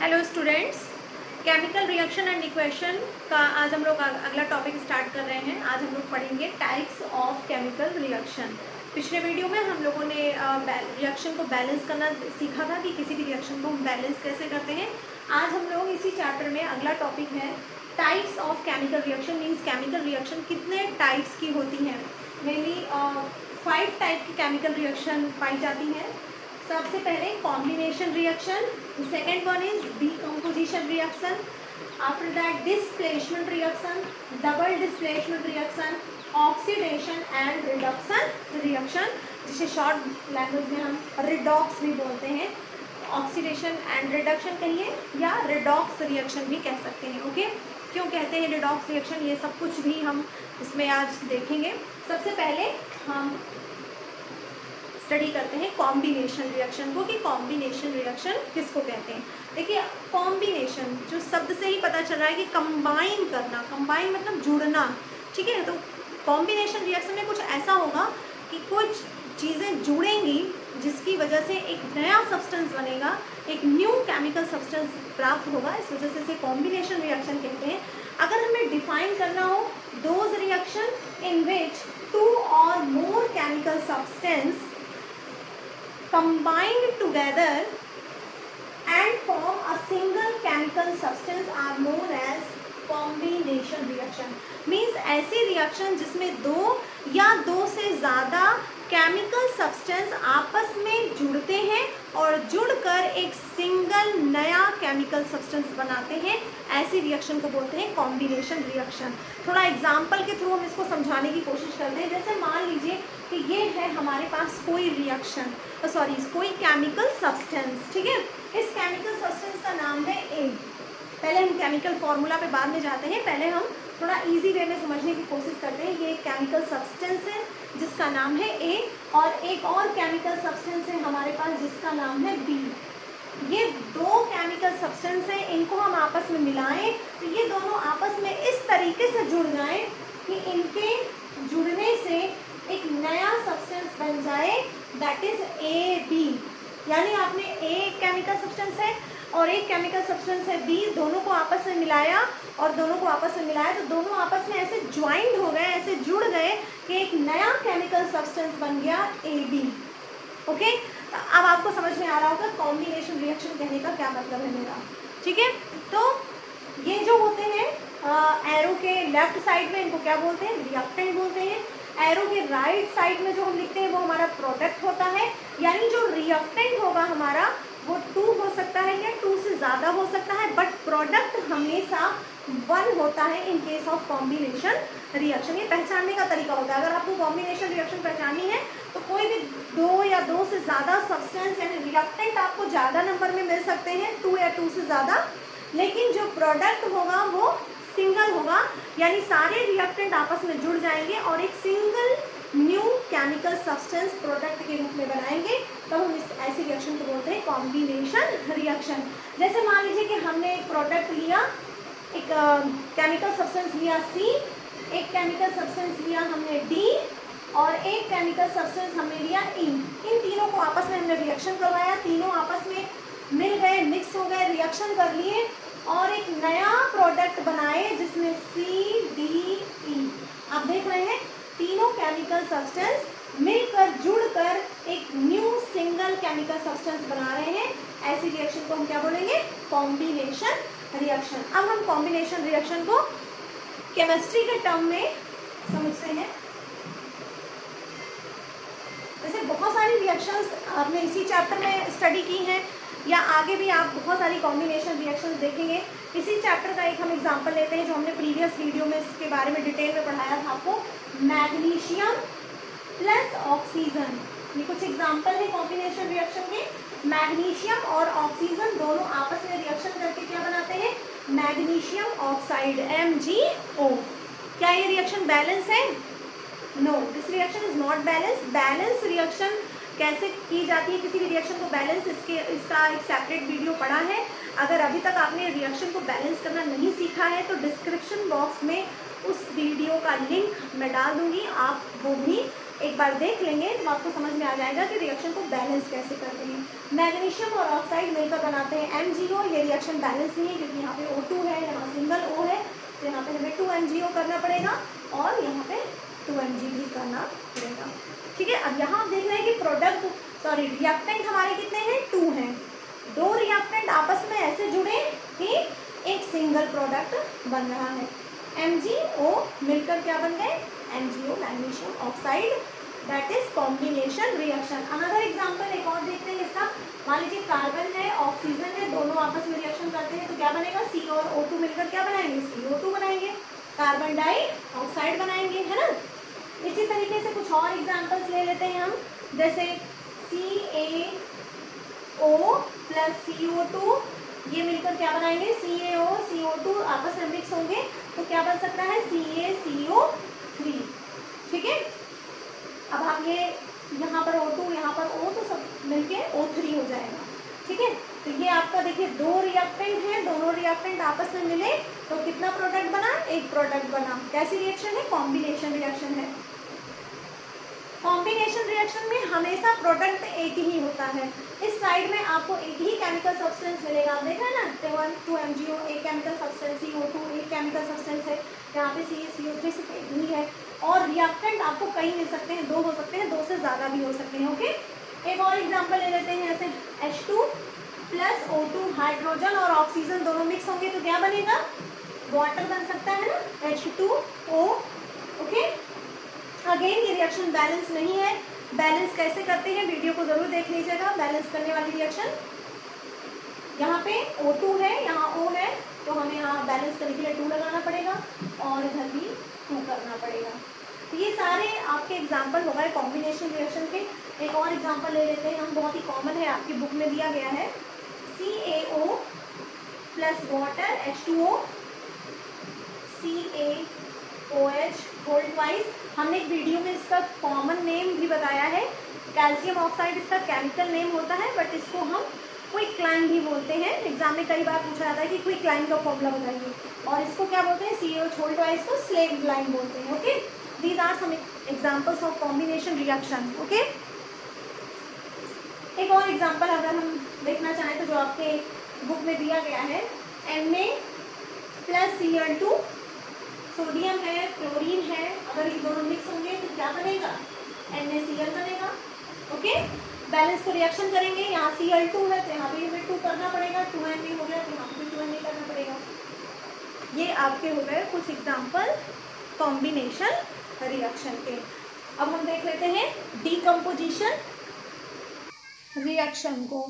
Hello students, chemical reaction and equation का आज हम लोग अगला टॉपिक स्टार्ट कर रहे हैं। आज हम लोग पढ़ेंगे टाइप्स ऑफ केमिकल रिएक्शन। पिछले वीडियो में हम लोगों ने रिएक्शन को बैलेंस करना सीखा था कि किसी भी रिएक्शन को हम बैलेंस कैसे करते हैं। आज हम लोग इसी चैप्टर में अगला टॉपिक है types of chemical reaction. Means chemical reaction कितने टाइप्स की होती हैं। मेनली 5 टाइप की केमिकल रिएक्शन पाई जाती हैं। सबसे पहले combination reaction, second one is decomposition reaction, after that displacement reaction, double displacement reaction, oxidation and reduction reaction, जिसे शॉर्ट लैंग्वेज में हम रिडॉक्स भी बोलते हैं। ऑक्सीडेशन एंड रिडक्शन कहिए या रिडॉक्स रिएक्शन भी कह सकते हैं। ओके, क्यों कहते हैं रिडॉक्स रिएक्शन, ये सब कुछ भी हम इसमें आज देखेंगे। सबसे पहले हम स्टडी करते हैं कॉम्बिनेशन रिएक्शन को कि कॉम्बिनेशन रिएक्शन किसको कहते हैं। देखिए, कॉम्बिनेशन जो शब्द से ही पता चल रहा है कि कंबाइन करना, कंबाइन मतलब जुड़ना, ठीक है। तो कॉम्बिनेशन रिएक्शन में कुछ ऐसा होगा कि कुछ चीज़ें जुड़ेंगी जिसकी वजह से एक नया सब्सटेंस बनेगा, एक न्यू केमिकल सब्सटेंस प्राप्त होगा। इस वजह से इसे कॉम्बिनेशन रिएक्शन कहते हैं। अगर हमें डिफाइन करना हो, those reaction in which 2 or more chemical substance combined together and form a single chemical substance are known as combination reaction। Means ऐसी रिएक्शन जिसमें 2 या 2 से ज़्यादा केमिकल सब्सटेंस आपस में जुड़ते हैं और जुड़कर एक सिंगल नया केमिकल सब्सटेंस बनाते हैं, ऐसी रिएक्शन को बोलते हैं कॉम्बिनेशन रिएक्शन। थोड़ा एग्जांपल के थ्रू हम इसको समझाने की कोशिश करते हैं। जैसे मान लीजिए कि ये है हमारे पास कोई रिएक्शन, कोई केमिकल सब्सटेंस, ठीक है। इस केमिकल सब्सटेंस का नाम है ए। पहले हम केमिकल फॉर्मूला पे बाद में जाते हैं, पहले हम थोड़ा इजी वे में समझने की कोशिश करते हैं। ये एक केमिकल सब्सटेंस है जिसका नाम है ए, और एक और केमिकल सब्सटेंस है हमारे पास जिसका नाम है बी। ये 2 केमिकल सब्सटेंस हैं, इनको हम आपस में मिलाएं तो ये दोनों आपस में इस तरीके से जुड़ जाएं कि इनके जुड़ने से एक नया सब्सटेंस बन जाए, दैट इज ए बी। यानी आपने ए केमिकल सब्सटेंस है और एक केमिकल सब्सटेंस है बी, दोनों को आपस में मिलाया तो दोनों आपस में ऐसे ज्वाइंट हो गए, ऐसे जुड़ गए कि एक नया केमिकल सब्सटेंस बन गया ए बी। ओके, अब आपको समझ में आ रहा होगा कॉम्बिनेशन रिएक्शन कहने का क्या मतलब है मेरा, ठीक है। तो ये जो होते हैं एरो के लेफ्ट साइड में, इनको क्या बोलते हैं, रिएक्टेंट बोलते हैं। एरो के राइट साइड में जो हम लिखते हैं वो हमारा प्रोडक्ट होता है। यानी जो रिएक्टेंट होगा हमारा वो 2 हो सकता है या 2 से ज़्यादा हो सकता है, बट प्रोडक्ट हमेशा 1 होता है in case of combination reaction. ये पहचानने का तरीका होता है। अगर आपको कॉम्बिनेशन रिएक्शन पहचाननी है तो कोई भी 2 या 2 से ज़्यादा सब्सटेंस यानी रिएक्टेंट आपको ज़्यादा नंबर में मिल सकते हैं, 2 या 2 से ज़्यादा, लेकिन जो प्रोडक्ट होगा वो सिंगल होगा। यानी सारे रिएक्टेंट आपस में जुड़ जाएंगे और एक single new chemical substance product के रूप में बनाएंगे, तब हम इस ऐसी रिएक्शन को बोलते हैं कॉम्बिनेशन रिएक्शन। जैसे मान लीजिए कि हमने एक प्रोडक्ट लिया, एक केमिकल सब्सटेंस लिया सी, एक केमिकल सब्सटेंस लिया हमने डी और एक केमिकल सब्सटेंस हमने लिया ई। इन तीनों को आपस में हमने रिएक्शन करवाया, तीनों आपस में मिल गए, मिक्स हो गए, रिएक्शन कर लिए और एक नया प्रोडक्ट बनाए जिसमें सी डी ई। आप देख रहे हैं तीनों केमिकल सब्सटेंस मिलकर जुड़कर एक न्यू सिंगल केमिकल सब्सटेंस बना रहे हैं। ऐसी रिएक्शन को हम क्या बोलेंगे, कॉम्बिनेशन रिएक्शन। अब हम कॉम्बिनेशन रिएक्शन को केमिस्ट्री के टर्म में समझते हैं। जैसे बहुत सारी रिएक्शंस आपने इसी चैप्टर में स्टडी की हैं या आगे भी आप बहुत सारी कॉम्बिनेशन रिएक्शंस देखेंगे। इसी चैप्टर का एक हम एग्जांपल लेते हैं जो हमने प्रीवियस वीडियो में इसके बारे में डिटेल में पढ़ाया था आपको, मैग्नीशियम प्लस ऑक्सीजन। ये कुछ एग्जांपल है कॉम्बिनेशन रिएक्शन के। मैग्नीशियम और ऑक्सीजन दोनों आपस में रिएक्शन करके क्या बनाते हैं, मैग्नीशियम ऑक्साइड MgO। क्या ये रिएक्शन बैलेंस है? No, this reaction is not balance. Balance reaction कैसे की जाती है किसी भी रिएक्शन को बैलेंस, इसका एक सेपरेट वीडियो पड़ा है। अगर अभी तक आपने रिएक्शन को बैलेंस करना नहीं सीखा है तो डिस्क्रिप्शन बॉक्स में उस वीडियो का लिंक मैं डाल दूंगी, आप वो भी एक बार देख लेंगे तो आपको समझ में आ जाएगा कि रिएक्शन को बैलेंस कैसे करते हैं। मैग्नीशियम और ऑक्साइड मिलकर बनाते हैं MgO। ये रिएक्शन बैलेंस नहीं है क्योंकि यहाँ पे O2 है, यहाँ सिंगल O है, तो यहाँ पे हमें 2MgO करना पड़ेगा और यहाँ पे 2Mg भी करना पड़ेगा। ठीक है, अब यहाँ आप देख रहे हैं कि रिएक्टेंट हमारे कितने हैं, 2 हैं। 2 रिएक्टेंट आपस में ऐसे जुड़े कि एक सिंगल प्रोडक्ट बन रहा है। MgO मिलकर क्या बन गए, MgO magnesium oxide, that is combination reaction. Another example एक और देखते हैं इसका। मान लीजिए कार्बन है, ऑक्सीजन है, दोनों आपस में रिएक्शन करते हैं तो क्या बनेगा, C और O2 मिलकर क्या बनाएंगे, CO2 बनाएंगे, कार्बन डाइऑक्साइड बनाएंगे, है ना। इसी तरीके से कुछ और एग्जांपल्स ले लेते हैं हम, जैसे CaO प्लस CO2, ये मिलकर क्या बनाएंगे, CaO CO2 आपस में मिक्स होंगे तो क्या बन सकता है, CaCO3। ठीक है, अब हम ये यहाँ पर O2 यहाँ पर O तो सब मिलके O3 हो जाएगा। ठीक है, तो ये आपका देखिए 2 रिएक्टेंट हैं, दोनों रिएक्टेंट आपस में मिले तो कितना प्रोडक्ट बना, एक प्रोडक्ट बना। कैसी रिएक्शन है, कॉम्बिनेशन रिएक्शन है। कॉम्बिनेशन रिएक्शन में हमेशा प्रोडक्ट एक ही होता है। इस साइड में आपको एक ही केमिकल सब्सटेंस मिलेगा, आप देख रहे हैं ना, 2MgO एक केमिकल सब्सटेंस, CO2 एक केमिकल सब्सटेंस है, यहाँ पे CaCO3 सिर्फ एक ही है। और रिएक्टेंट आपको कई मिल सकते हैं, 2 हो सकते हैं, 2 से ज़्यादा भी हो सकते हैं। ओके, एक और एग्जाम्पल ले लेते हैं, जैसे H2 प्लस O2, हाइड्रोजन और ऑक्सीजन दोनों मिक्स होंगे तो क्या बनेगा, वाटर बन सकता है ना, H2O। ओके, अगेन ये रिएक्शन बैलेंस नहीं है। बैलेंस कैसे करते हैं, वीडियो को जरूर देख लीजिएगा। बैलेंस करने वाली रिएक्शन, यहाँ पे O2 है, यहाँ O है, तो हमें यहाँ बैलेंस करने के लिए 2 लगाना पड़ेगा और इधर भी 2 करना पड़ेगा। तो ये सारे आपके एग्जाम्पल हो गए कॉम्बिनेशन रिएक्शन के। एक और एग्जाम्पल ले लेते हैं हम, बहुत ही कॉमन है, आपकी बुक में दिया गया है, CaO plus water H2O, CaOH whole twice. हमने एक वीडियो में इसका कॉमन नेम भी बताया है, कैल्शियम ऑक्साइड इसका केमिकल नेम होता है, बट इसको हम क्विकलाइन भी बोलते हैं। एग्जाम में कई बार पूछा जाता है कि क्विकलाइन का फॉर्मूला बताइए, और इसको क्या बोलते हैं, CaOH होल ट्वाइस को स्लेव लाइन बोलते हैं। Okay, these are some examples of combination reaction. Okay, एक और एग्जांपल अगर हम देखना चाहें तो जो आपके बुक में दिया गया है, Na प्लस Cl2, सोडियम है, क्लोरीन है, अगर ये दोनों मिक्स होंगे तो क्या बनेगा, NaCl बनेगा। ओके, बैलेंस को रिएक्शन करेंगे, यहाँ Cl2 है तो यहाँ पे हमें 2 करना पड़ेगा, 2Na हो गया तो यहाँ पे 2Na करना पड़ेगा। ये आपके हो गए कुछ एग्जाम्पल कॉम्बिनेशन रिएक्शन के। अब हम देख लेते हैं डीकम्पोजिशन रिएक्शन को।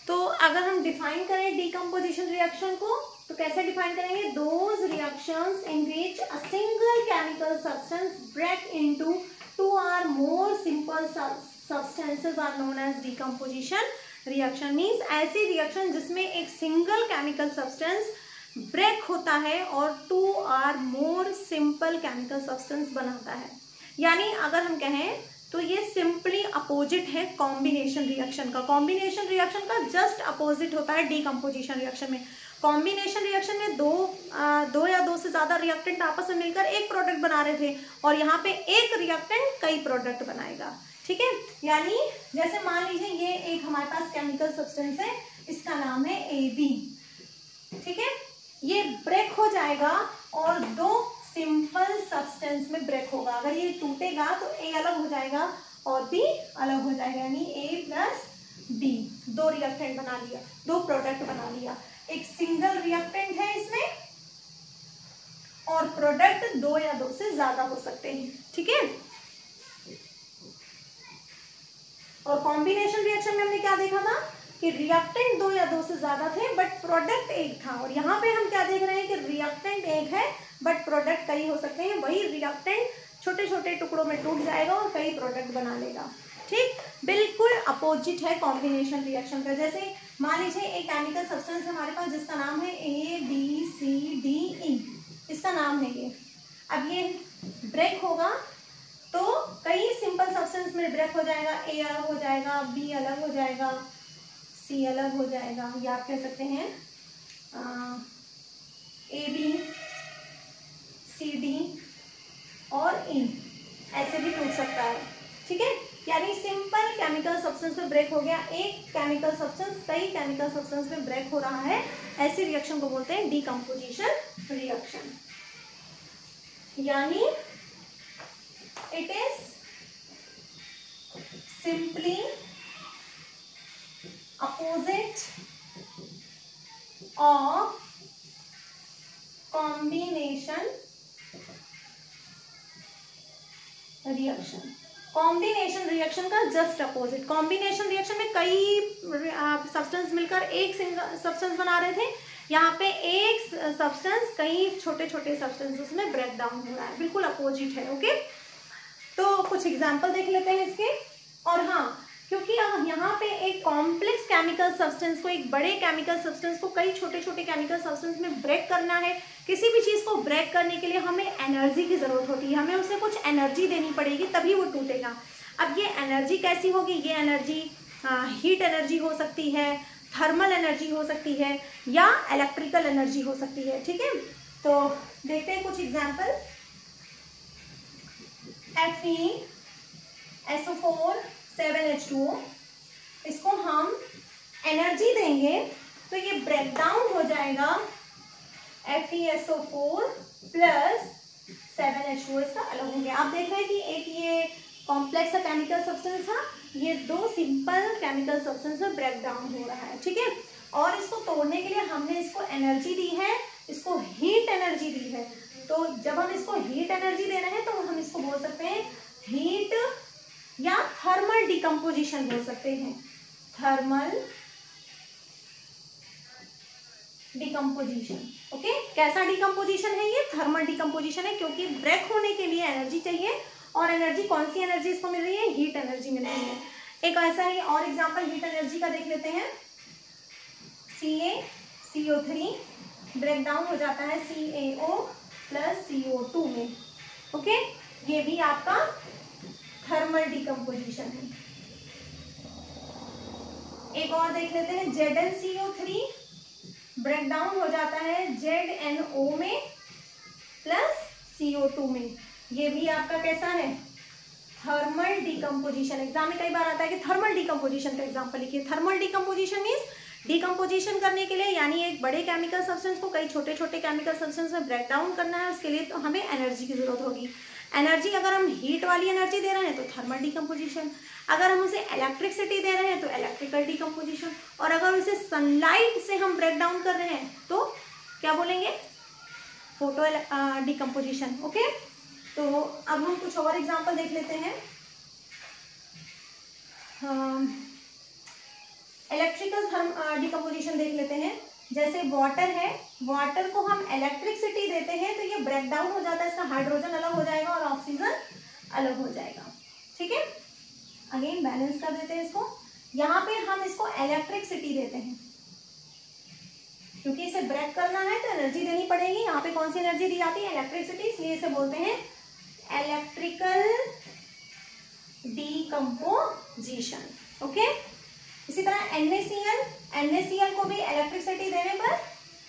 तो अगर हम डिफाइन करें डीकम्पोजिशन रिएक्शन को तो कैसे डिफाइन करेंगे, those reactions in which a single chemical substance break into 2 or more simple substances are known as decomposition reaction। Means ऐसी रिएक्शन जिसमें एक सिंगल केमिकल सब्सटेंस ब्रेक होता है और 2 or more simple chemical substance बनाता है। यानी अगर हम कहें तो ये सिंपली अपोजिट है कॉम्बिनेशन रिएक्शन का। कॉम्बिनेशन रिएक्शन का जस्ट अपोजिट होता है डीकम्पोजिशन रिएक्शन में। कॉम्बिनेशन रिएक्शन में दो या दो से ज़्यादा रिएक्टेंट आपस में मिलकर एक प्रोडक्ट बना रहे थे, और यहाँ पे एक रिएक्टेंट कई प्रोडक्ट बनाएगा। ठीक है, यानी जैसे मान लीजिए ये एक हमारे पास केमिकल सब्सटेंस है, इसका नाम है AB। ठीक है, ये ब्रेक हो जाएगा और 2 सिंपल सब्सटेंस में ब्रेक होगा। अगर ये टूटेगा तो A अलग हो जाएगा और B अलग हो जाएगा, यानी A प्लस B 2 रिएक्टेंट बना लिया, 2 प्रोडक्ट बना लिया। एक सिंगल रिएक्टेंट है इसमें और प्रोडक्ट 2 या 2 से ज्यादा हो सकते हैं। ठीक है, और कॉम्बिनेशन रिएक्शन में हमने क्या देखा था कि रिएक्टेंट 2 या 2 से ज्यादा थे बट प्रोडक्ट एक था, और यहाँ पे हम क्या देख रहे हैं कि रिएक्टेंट एक है बट प्रोडक्ट कई हो सकते हैं। वही रिएक्टेंट छोटे छोटे टुकड़ों में टूट जाएगा और कई प्रोडक्ट बना लेगा। ठीक, बिल्कुल अपोजिट है कॉम्बिनेशन रिएक्शन का। जैसे मान लीजिए एक केमिकल सब्सटेंस हमारे पास जिसका नाम है ABCDE, इसका नाम है ये। अब ये ब्रेक होगा तो कई सिंपल सब्सटेंस में ब्रेक हो जाएगा, A अलग हो जाएगा, B अलग हो जाएगा, C अलग हो जाएगा, या आप कह सकते हैं AB CD और E ऐसे भी टूट सकता है। ठीक है, यानी सिंपल केमिकल सब्सटेंस में ब्रेक हो गया, एक केमिकल सब्सटेंस कई केमिकल सब्सटेंस में ब्रेक हो रहा है, ऐसी रिएक्शन को बोलते हैं डीकम्पोजिशन रिएक्शन। यानी it is simply opposite of combination reaction. Combination reaction का जस्ट अपोजिट। कॉम्बिनेशन रिएक्शन में कई सब्सटेंस मिलकर एक सिंगल सब्सटेंस बना रहे थे, यहाँ पे एक सब्सटेंस कई छोटे छोटे सब्सटेंसेस में ब्रेक डाउन हो रहा है, बिल्कुल अपोजिट है। ओके, तो कुछ एग्जांपल देख लेते हैं इसके। और हाँ, क्योंकि यहाँ पे एक कॉम्प्लेक्स केमिकल सब्सटेंस को, एक बड़े केमिकल सब्सटेंस को कई छोटे छोटे केमिकल सब्सटेंस में ब्रेक करना है, किसी भी चीज़ को ब्रेक करने के लिए हमें एनर्जी की ज़रूरत होती है, हमें उसे कुछ एनर्जी देनी पड़ेगी तभी वो टूटेगा। अब ये एनर्जी कैसी होगी? ये एनर्जी हीट एनर्जी हो सकती है, थर्मल एनर्जी हो सकती है, या इलेक्ट्रिकल एनर्जी हो सकती है। ठीक है, तो देखते हैं कुछ एग्जाम्पल। FeSO4 7H2O, इसको हम एनर्जी देंगे तो ये ब्रेक डाउन हो जाएगा FeSO4 प्लस 7H2O, इसका अलग हो गया। आप देख रहे हैं कि एक ये कॉम्प्लेक्स केमिकल सब्सटेंस था, ये दो सिंपल केमिकल सब्सटेंस में ब्रेक डाउन हो रहा है। ठीक है, और इसको तोड़ने के लिए हमने इसको एनर्जी दी है, इसको हीट एनर्जी दी है। तो जब हम इसको हीट एनर्जी दे रहे हैं तो हम इसको बोल सकते हैं हीट या थर्मल डिकम्पोजिशन बोल सकते हैं, थर्मल डिकम्पोजिशन। ओके, कैसा डिकम्पोजिशन है ये? थर्मल डिकम्पोजिशन है, क्योंकि ब्रेक होने के लिए एनर्जी चाहिए, और एनर्जी कौन सी एनर्जी इसको मिल रही है? हीट एनर्जी मिल रही है। एक ऐसा ही और एग्जांपल हीट एनर्जी का देख लेते हैं। CaCO3 ब्रेक डाउन हो जाता है CaO प्लस CO2 में। ओके, ये भी आपका थर्मल डिकम्पोजिशन है। एक और देख लेते हैं, ZnCO3 ब्रेक डाउन हो जाता है ZnO में प्लस CO2 में। ये भी आपका कैसा है? Thermal decomposition. एग्जाम में कई बार आता है कि थर्मल डिकम्पोजिशन का एग्जांपल लिखिए। थर्मल डिकम्पोजिशन मींस डिकम्पोजिशन करने के लिए, यानी एक बड़े केमिकल सब्सटेंस को कई छोटे छोटे केमिकल सब्सटेंस में ब्रेक डाउन करना है, उसके लिए तो हमें एनर्जी की जरूरत होगी। एनर्जी अगर हम हीट वाली एनर्जी दे रहे हैं तो थर्मल डिकम्पोजिशन, अगर हम उसे इलेक्ट्रिसिटी दे रहे हैं तो इलेक्ट्रिकल डिकम्पोजिशन, और अगर उसे सनलाइट से हम ब्रेक डाउन कर रहे हैं तो क्या बोलेंगे? Photo decomposition. ओके, तो अब हम कुछ और एग्जांपल देख लेते हैं। इलेक्ट्रिकल डिकम्पोजिशन देख लेते हैं। जैसे वाटर है, वाटर को हम इलेक्ट्रिसिटी देते हैं तो ये ब्रेक डाउन हो जाता है, इसका हाइड्रोजन अलग हो जाएगा और ऑक्सीजन अलग हो जाएगा। ठीक है, अगेन बैलेंस कर देते हैं इसको। यहाँ पे हम इसको इलेक्ट्रिसिटी देते हैं, क्योंकि इसे ब्रेक करना है तो एनर्जी देनी पड़ेगी। यहाँ पे कौन सी एनर्जी दी जाती है? इलेक्ट्रिसिटी, इसलिए इसे बोलते हैं इलेक्ट्रिकल डिकम्पोजिशन। ओके, इसी तरह NaCl को भी इलेक्ट्रिसिटी देने पर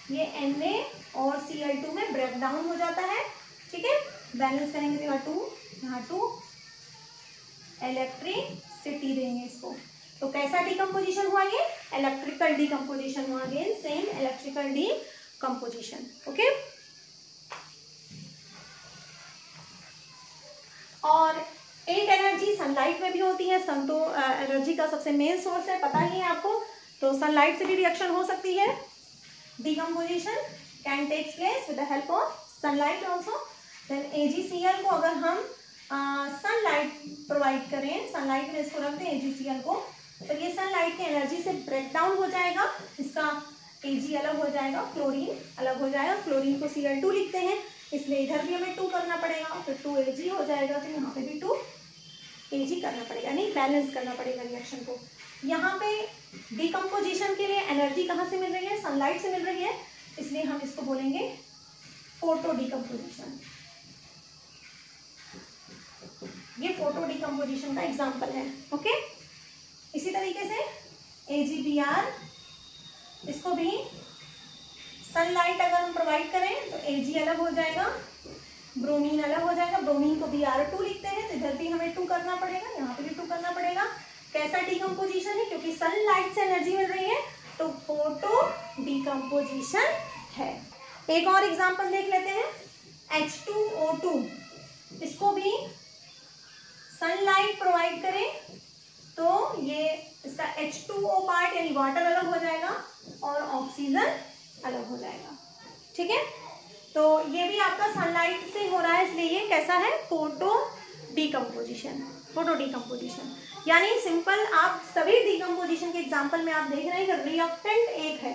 ये Na और Cl2 में ब्रेक डाउन हो जाता है। ठीक है, बैलेंस करेंगे तो यहाँ 2 इलेक्ट्रिसिटी देंगे इसको, तो कैसा डिकम्पोजिशन हुआ? ये इलेक्ट्रिकल डिकम्पोजिशन हुआ। Again same electrical decomposition. Okay, और एक एनर्जी सनलाइट में भी होती है। सन तो एनर्जी का सबसे मेन सोर्स है, पता ही है आपको, तो सनलाइट से भी रिएक्शन हो सकती है। Decomposition can takes place with the help of sunlight also. Then AgCl को अगर हम सनलाइट प्रोवाइड करें, सनलाइट में इसको रख दें AgCl को, तो ये सनलाइट की एनर्जी से ब्रेक डाउन हो जाएगा, इसका Ag अलग हो जाएगा, क्लोरीन अलग हो जाएगा। क्लोरीन को Cl2 लिखते हैं, इसलिए इधर भी हमें 2 करना पड़ेगा, फिर 2Ag हो जाएगा, तो यहाँ पे भी 2Ag करना पड़ेगा, नहीं बैलेंस करना पड़ेगा रिएक्शन को। यहाँ पे डिकम्पोजिशन के लिए एनर्जी कहाँ से मिल रही है? सनलाइट से मिल रही है, इसलिए हम इसको बोलेंगे फोटो डिकम्पोजिशन। ये फोटो डिकम्पोजिशन का एग्जाम्पल है। ओके, इसी तरीके से AgBr, इसको भी सनलाइट अगर हम प्रोवाइड करें तो Ag अलग हो जाएगा, ब्रोमीन अलग हो जाएगा, ब्रोमीन को Br2 लिखते हैं, तो इधर भी हमें 2 करना पड़ेगा, यहाँ पे भी 2 करना पड़ेगा। कैसा डिकम्पोजिशन है, क्योंकि सनलाइट से एनर्जी मिल रही है तो फोटो डिकम्पोजिशन है। एक और एग्जांपल देख लेते हैं, H2O2, इसको भी सनलाइट प्रोवाइड करें तो ये इसका H2O पार्ट यानी वाटर अलग हो जाएगा और ऑक्सीजन अलग हो जाएगा। ठीक है, तो ये भी आपका सनलाइट से हो रहा है, इसलिए ये कैसा है, फोटो डिकम्पोजिशन। फोटो डिकम्पोजिशन यानी सिंपल आप सभी डिकम्पोजिशन के एग्जांपल में आप देख रहे हैं कि रिएक्टेंट एक है,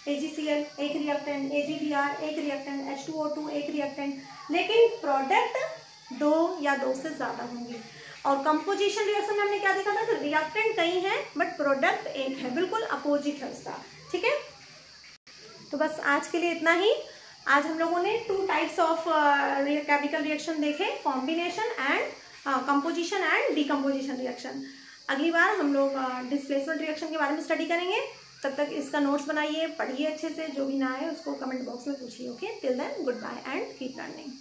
AgCl एक रिएक्टेंट, AgBr एक रिएक्टेंट, H2O2 एक रिएक्टेंट, लेकिन प्रोडक्ट 2 या 2 से ज़्यादा होंगे। और कंपोजिशन रिएक्शन में हमने क्या देखा था, रिएक्टेंट कई हैं बट प्रोडक्ट एक है, बिल्कुल अपोजिट है उसका। ठीक है, तो बस आज के लिए इतना ही। आज हम लोगों ने 2 टाइप्स ऑफ केमिकल रिएक्शन देखे, combination and composition and decomposition reaction. अगली बार हम लोग डिस्प्लेसमेंट रिएक्शन के बारे में स्टडी करेंगे। तब तक इसका नोट्स बनाइए, पढ़िए अच्छे से, जो भी ना आए उसको कमेंट बॉक्स में पूछिए। Okay, till then goodbye and keep learning.